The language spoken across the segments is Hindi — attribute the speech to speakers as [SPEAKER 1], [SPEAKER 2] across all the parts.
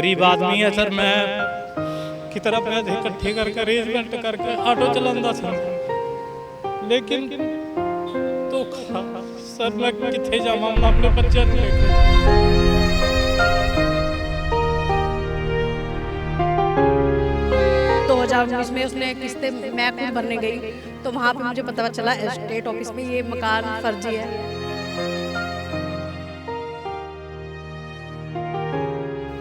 [SPEAKER 1] गरीब आदमी है सर। मैं कितना पैसे इकट्ठे करके अरेंजमेंट करके ऑटो चलाता सर, लेकिन तो सर मैं कितने जावा हूं अपने बच्चे को लेकर।
[SPEAKER 2] 2019 में उसने किस्तें मैं खुद भरने गई तो वहाँ पे मुझे पता चला स्टेट ऑफिस में ये मकान फर्जी है।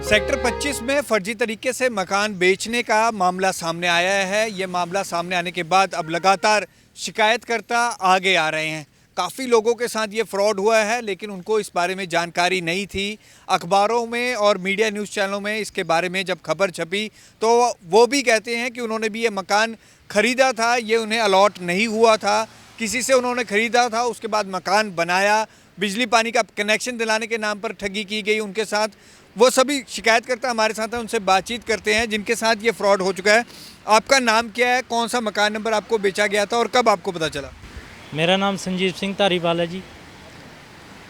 [SPEAKER 3] सेक्टर 25 में फर्जी तरीके से मकान बेचने का मामला सामने आया है। ये मामला सामने आने के बाद अब लगातार शिकायतकर्ता आगे आ रहे हैं। काफ़ी लोगों के साथ ये फ्रॉड हुआ है, लेकिन उनको इस बारे में जानकारी नहीं थी। अखबारों में और मीडिया न्यूज़ चैनलों में इसके बारे में जब खबर छपी तो वो भी कहते हैं कि उन्होंने भी ये मकान ख़रीदा था, ये उन्हें अलॉट नहीं हुआ था, किसी से उन्होंने ख़रीदा था, उसके बाद मकान बनाया, बिजली पानी का कनेक्शन दिलाने के नाम पर ठगी की गई उनके साथ। वो सभी शिकायतकर्ता हमारे साथ हैं, उनसे बातचीत करते हैं जिनके साथ ये फ्रॉड हो चुका है। आपका नाम क्या है, कौन सा मकान नंबर आपको बेचा गया था और कब आपको पता चला?
[SPEAKER 1] मेरा नाम संजीव सिंह धारीवाल है जी।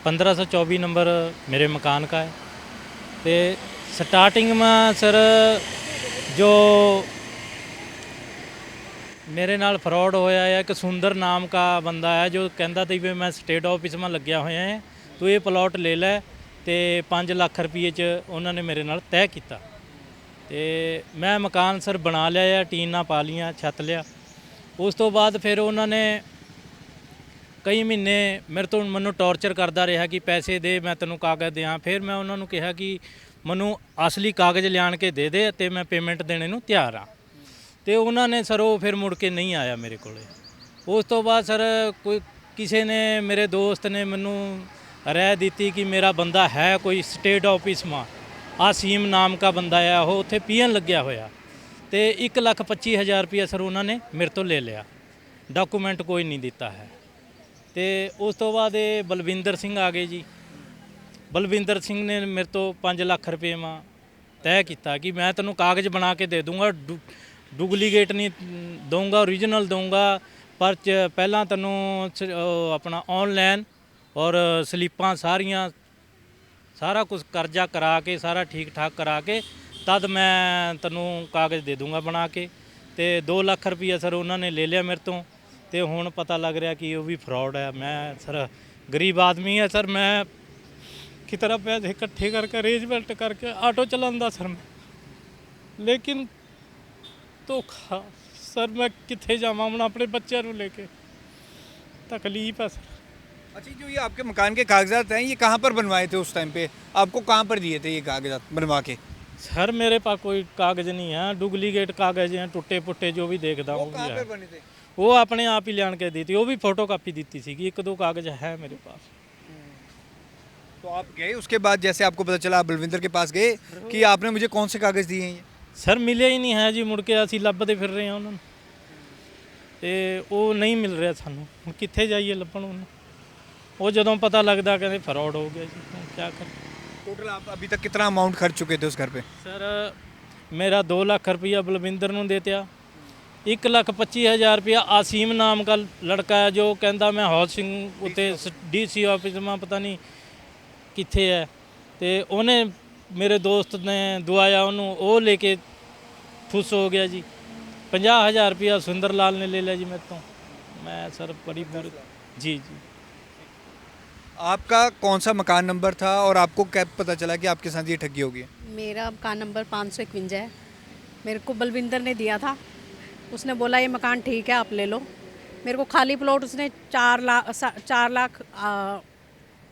[SPEAKER 1] 1524 नंबर मेरे मकान का है। तो स्टार्टिंग में सर जो मेरे नाल फ्रॉड होया है, एक सुंदर नाम का बंदा है जो कहता था भी मैं स्टेट ऑफिस में लग्या होया है, तो ये प्लॉट ले लै, तो 5 लाख रुपये च उन्होंने मेरे नाल तय किया। तो मैं मकान सर बना लिया, टीना पा लिया, छत लिया। उस तो बाद फिर उन्होंने कई महीने मेरे तो मैनू टॉर्चर करता रहा कि पैसे दे, मैं तेनों कागज़ दें। फिर मैं उन्होंने कहा कि मैनू असली कागज़ लिया के दे दे तो मैं पेमेंट देने नूं तैयार हाँ। तो उन्होंने सर वो फिर मुड़ के नहीं आया मेरे को। उस तो बाद सर कोई किसी ने, मेरे दोस्त ने मैनू राय दी कि मेरा बंदा है कोई स्टेट ऑफिस में, आसीम नाम का बंदा है, वो उत्थे पीएन लग्या होया, तो 1,25,000 रुपया सर उन्होंने मेरे तो ले लिया, डॉकूमेंट कोई नहीं दिता है। तो उस तो बाद ये बलविंदर सिंह आ गए जी। बलविंदर सिंह ने मेरे तो 5 लाख रुपये में तय किया कि मैं तेनों कागज़ बना के दे दूँगा, डुप्लीकेट नहीं दूँगा, ओरिजिनल दूँगा, पर पहला तेनों अपना ऑनलाइन और स्लिपां सारा कुछ कर्जा करा के, सारा ठीक ठाक करा के, तद मैं तेनों कागज़ दे दूँगा बना के। तो 2 लाख रुपया सर उन्होंने ले लिया मेरे तो। तो हुण पता लग रहा कि वो भी फ्रॉड है। मैं सर गरीब आदमी है सर, मैं कितना पैसे इकट्ठे करके अरेंजमेंट करके ऑटो चलाता सर मैं, लेकिन तो सर मैं कितने जावा हूँ अपने बच्चों को लेके, तकलीफ है सर।
[SPEAKER 3] अच्छा, जो ये आपके मकान के कागजात हैं, ये कहाँ पर बनवाए थे उस टाइम पे? आपको कहाँ पर दिए थे ये कागजात बनवा के?
[SPEAKER 1] सर मेरे पास कोई कागज़ नहीं है, डुप्लीकेट कागज़ हैं, टुटे पुट्टे जो भी देखता हूँ
[SPEAKER 3] कहाँ पे बने थे?
[SPEAKER 1] वो अपने आप ही लिया के दी थी, वो भी फोटो कापी दी थी, 1-2 कागज़ है मेरे पास।
[SPEAKER 3] तो आप गए उसके बाद, जैसे आपको पता चला, आप बलविंदर के पास गए कि आपने मुझे कौन से कागज़ दिए हैं ये?
[SPEAKER 1] सर मिले ही नहीं है जी, मुड़ के असीं लभदे फिर रहे हैं उन्होंने, तो वो नहीं मिल रहा सानू, हुण कित्थे जाइए लभण उन्होंने। वो जदों पता लगता कहते फ्रॉड हो गया जी, क्या करें।
[SPEAKER 3] टोटल आप अभी तक कितना अमाउंट खर्च चुके थे उस घर पे?
[SPEAKER 1] सर मेरा 2 लाख रुपया बलविंदर नूं देत्या, 1,25,000 रुपया आसीम नाम का लड़का है जो कहता मैं हाउसिंग उत्ते DC ऑफिस में पता नहीं कित्थे है, तो उन्हें मेरे दोस्त ने दुआया उन्होंने, वो लेके खुश हो गया जी। 50,000 रुपया सुंदर लाल ने ले लिया जी मेरे तो। मैं सर बड़ी बुरी जी।
[SPEAKER 3] आपका कौन सा मकान नंबर था और आपको कैब पता चला कि आपके साथ ये ठगी होगी?
[SPEAKER 2] मेरा मकान नंबर 551 है। मेरे को बलविंदर ने दिया था, उसने बोला ये मकान ठीक है आप ले लो। मेरे को खाली प्लॉट उसने 4 लाख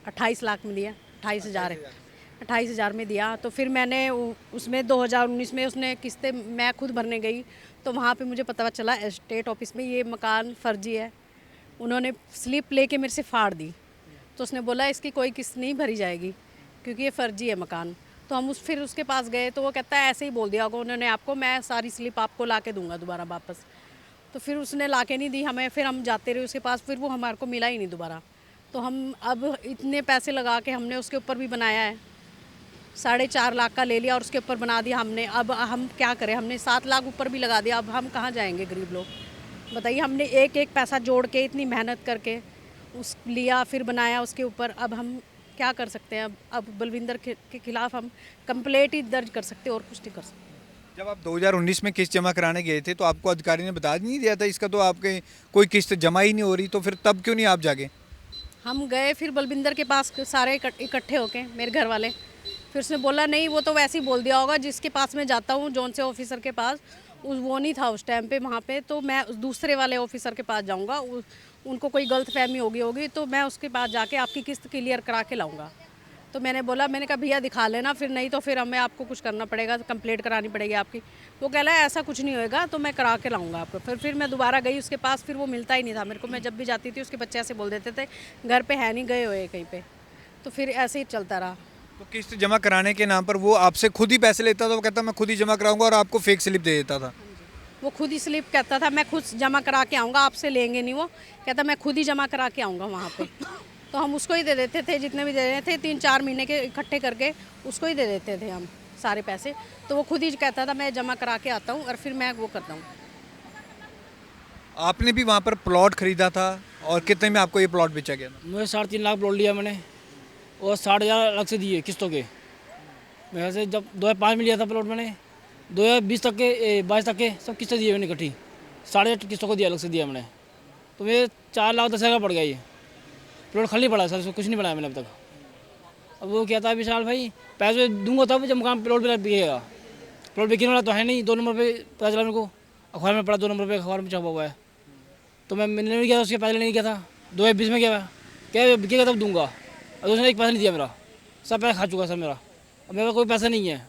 [SPEAKER 2] 28 लाख में दिया, 28,000 में दिया। तो फिर मैंने उसमें 2019 में उसने किस्तें मैं खुद भरने गई तो वहाँ पे मुझे पता चला स्टेट ऑफिस में ये मकान फर्जी है। उन्होंने स्लिप लेके मेरे से फाड़ दी, तो उसने बोला इसकी कोई किस्त नहीं भरी जाएगी क्योंकि ये फर्जी है मकान। तो हम फिर उसके पास गए तो वो कहता है ऐसे ही बोल दिया होगा उन्होंने आपको, मैं सारी स्लिप आपको ला के दूँगा दोबारा वापस। तो फिर उसने ला के नहीं दी हमें, फिर हम जाते रहे उसके पास, फिर वो हमारे को मिला ही नहीं दोबारा। तो हम अब इतने पैसे लगा के हमने उसके ऊपर भी बनाया है, 4.5 लाख का ले लिया और उसके ऊपर बना दिया हमने। अब हम क्या करें, हमने 7 लाख ऊपर भी लगा दिया, अब हम कहाँ जाएंगे गरीब लोग बताइए। हमने एक एक पैसा जोड़ के इतनी मेहनत करके उस लिया फिर बनाया उसके ऊपर, अब हम क्या कर सकते हैं। अब बलविंदर के खिलाफ हम कंप्लेंट ही दर्ज कर सकते हैं और कुछ नहीं कर सकते।
[SPEAKER 3] जब आप 2019 में किस्त जमा कराने गए थे तो आपको अधिकारी ने बता नहीं दिया था इसका तो आपके कोई किस्त जमा ही नहीं हो रही, तो फिर तब क्यों नहीं आप जागे?
[SPEAKER 2] हम गए फिर बलविंदर के पास सारे इकट्ठे होके, मेरे घर वाले। फिर उसने बोला नहीं वो तो वैसे ही बोल दिया होगा, जिसके पास मैं जाता हूँ जोन से ऑफिसर के पास, वो नहीं था उस टाइम पे वहाँ पे, तो मैं दूसरे वाले ऑफिसर के पास जाऊँगा, उनको कोई गलतफहमी होगी तो मैं उसके पास जाके आपकी किस्त क्लियर करा के लाऊंगा। तो मैंने कहा भैया दिखा लेना, फिर नहीं तो फिर हमें आपको कुछ करना पड़ेगा, कंप्लेंट करानी पड़ेगी आपकी। वो कह रहा है ऐसा कुछ नहीं होएगा, तो मैं करा के लाऊंगा आपको। फिर मैं दोबारा गई उसके पास, फिर वो मिलता ही नहीं था मेरे को। मैं जब भी जाती थी उसके बच्चे ऐसे बोल देते थे घर पे है नहीं, गए हुए कहीं पे। तो फिर ऐसे ही चलता रहा।
[SPEAKER 3] तो किस्त जमा कराने के नाम पर वो आपसे खुद ही पैसे लेता था, वो कहता मैं खुद ही जमा कराऊंगा और आपको फेक स्लिप दे देता था?
[SPEAKER 2] वो खुद ही स्लिप कहता था मैं खुद जमा करा के आऊँगा, आपसे लेंगे नहीं। वो कहता मैं खुद ही जमा करा के आऊँगा वहाँ पे। तो हम उसको ही दे देते थे, जितने भी दे रहे थे 3-4 महीने के इकट्ठे करके उसको ही दे देते थे हम सारे पैसे। तो वो खुद ही कहता था मैं जमा करा के आता हूँ और फिर मैं वो करता हूँ।
[SPEAKER 3] आपने भी वहाँ पर प्लॉट खरीदा था और कितने में आपको ये प्लॉट बेचा गया था?
[SPEAKER 4] मुझे 3.5 लाख प्लॉट लिया मैंने और 60,000 अलग से दिए किस्तों के। मेरे से जब 2005 में लिया था प्लॉट मैंने, 2020 तक के 22 तक के सब किस्तें दिए मैंने इकट्ठी, 8.5 किस्तों को दिया, अलग से दिया मैंने। तो मेरे 4,10,000 का पड़ गया। ये प्लॉट खाली पड़ा सर, उसको कुछ नहीं बनाया मैंने अब तक। अब वो कहता है विशाल भाई पैसे दूंगा तब जब मकान प्लॉट पर बिकेगा। प्लॉट बिकने वाला तो है नहीं। 2 नंबर पे पता चला मेरे को, अखबार में पड़ा, 2 नंबर पे अखबार में छपा हुआ है। तो मैं मिलने नहीं गया था, उसके पहले नहीं गया था, 2020 में गया, क्या बिकेगा तब दूंगा। और उसने एक पैसा नहीं दिया मेरा, सब पैसा खा चुका सर मेरा। अब मेरे पास कोई पैसा नहीं है।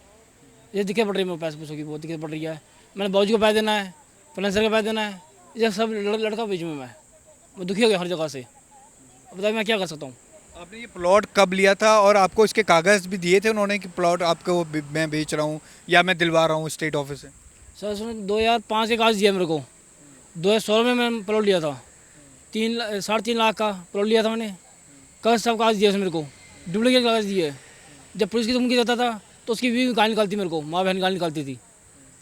[SPEAKER 4] ये दिक्कत पड़ रही है, मेरे पैसे पूछो की बहुत दिक्कत पड़ रही है। मैंने बाबू जी को पैसा देना है, फाइनेंसर का पैसा देना है, ये सब लड़का बीच में मैं दुखी हो गया हर जगह से। अब बताइए मैं क्या कर सकता हूँ।
[SPEAKER 3] आपने ये प्लॉट कब लिया था और आपको इसके कागज़ भी दिए थे उन्होंने कि प्लॉट आपको मैं बेच रहा हूँ या मैं दिलवा रहा हूँ स्टेट ऑफिस से?
[SPEAKER 4] सर उसने 2005 के कागज दिया मेरे को। 2016 में मैंने प्लॉट लिया था, 3.5 लाख का प्लॉट लिया था मैंने। कागज सब कागज दिए उसने मेरे को, डुप्लीकेट कागज दिए। जब पुलिस की धमकी देता था तो उसकी भी गाली निकालती मेरे को, माँ बहन गाली निकालती थी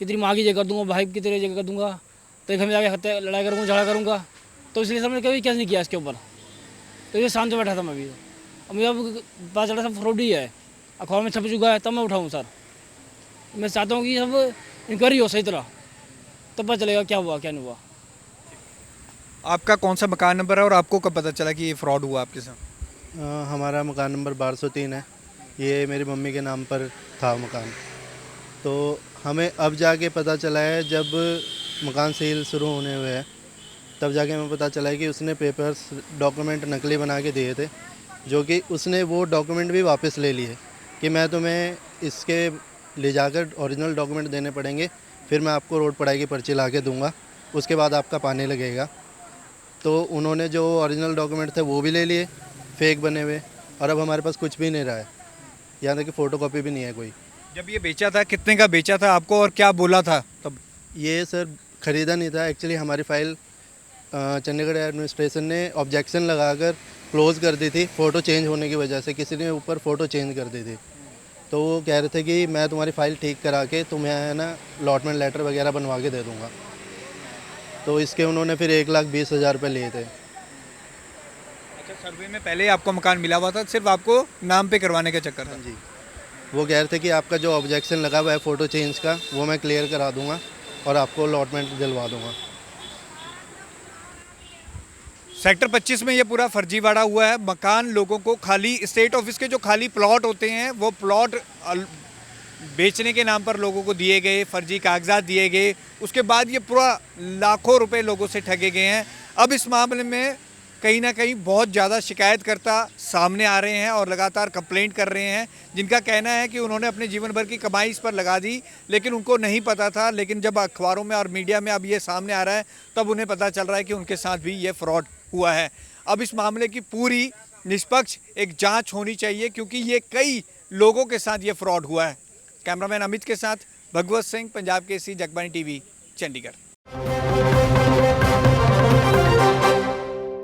[SPEAKER 4] कि तेरी माँ की जगह कर दूँगा, भाई की तेरी जगह कर दूँगा, तेरे घर में जाके लड़ाई करूँगा, झगड़ा करूँगा। तो इसलिए सर मैंने कभी केस नहीं किया इसके ऊपर। तो ये शांत बैठा था मैं भी। अब मुझे अब पता चला सब फ्रॉड ही है, अखबार में छप चुका है, तब मैं उठाऊँ सर। मैं चाहता हूँ कि सब इंक्वायरी हो सही तरह, तब पता चलेगा क्या हुआ क्या नहीं हुआ।
[SPEAKER 3] आपका कौन सा मकान नंबर है और आपको कब पता चला कि ये फ्रॉड हुआ आपके साथ?
[SPEAKER 5] हमारा मकान नंबर 1203 है। ये मेरी मम्मी के नाम पर था मकान। तो हमें अब जाके पता चला है, जब मकान सेल शुरू होने हुए है तब जाके हमें पता चला है कि उसने पेपर्स डॉक्यूमेंट नकली बना के दिए थे, जो कि उसने वो डॉक्यूमेंट भी वापस ले लिए कि मैं तुम्हें इसके ले जाकर ओरिजिनल डॉक्यूमेंट देने पड़ेंगे, फिर मैं आपको रोड पढ़ाई की पर्ची ला के दूँगा, उसके बाद आपका पानी लगेगा। तो उन्होंने जो ओरिजिनल डॉक्यूमेंट थे वो भी ले लिए फेक बने हुए, और अब हमारे पास कुछ भी नहीं रहा है, यहाँ तक कि फ़ोटोकॉपी भी नहीं है कोई।
[SPEAKER 3] जब ये बेचा था कितने का बेचा था आपको और क्या बोला था तब?
[SPEAKER 5] ये सर ख़रीदा नहीं था एक्चुअली। हमारी फ़ाइल चंडीगढ़ एडमिनिस्ट्रेशन ने ऑब्जेक्शन लगाकर क्लोज़ कर दी थी, फ़ोटो चेंज होने की वजह से। किसी ने ऊपर फ़ोटो चेंज कर दी थी, तो वो कह रहे थे कि मैं तुम्हारी फ़ाइल ठीक करा के तुम्हें है ना अलॉटमेंट लेटर वगैरह बनवा के दे दूँगा। तो इसके उन्होंने फिर 1,20,000 रुपये लिए थे।
[SPEAKER 3] अच्छा, सर्वे में पहले ही आपको मकान मिला हुआ था, सिर्फ आपको नाम पे करवाने का चक्कर था?
[SPEAKER 5] हाँ जी, वो कह रहे थे कि आपका जो ऑब्जेक्शन लगा हुआ है फ़ोटो चेंज का, वो मैं क्लियर करा दूँगा और आपको अलॉटमेंट दिलवा दूँगा।
[SPEAKER 3] सेक्टर 25 में ये पूरा फर्जीवाड़ा हुआ है। मकान लोगों को खाली स्टेट ऑफिस के जो खाली प्लॉट होते हैं वो प्लॉट बेचने के नाम पर लोगों को दिए गए, फर्जी कागजात दिए गए, उसके बाद ये पूरा लाखों रुपए लोगों से ठगे गए हैं। अब इस मामले में कहीं ना कहीं बहुत ज़्यादा शिकायतकर्ता सामने आ रहे हैं और लगातार कंप्लेंट कर रहे हैं, जिनका कहना है कि उन्होंने अपने जीवन भर की कमाई इस पर लगा दी, लेकिन उनको नहीं पता था। लेकिन जब अखबारों में और मीडिया में अब ये सामने आ रहा है तब उन्हें पता चल रहा है कि उनके साथ भी ये फ्रॉड हुआ है। अब इस मामले की पूरी निष्पक्ष एक जांच होनी चाहिए, क्योंकि ये कई लोगों के साथ ये फ्रॉड हुआ है। कैमरामैन अमित के साथ भगवत सिंह, पंजाब केसरी, जगबानी टीवी, चंडीगढ़।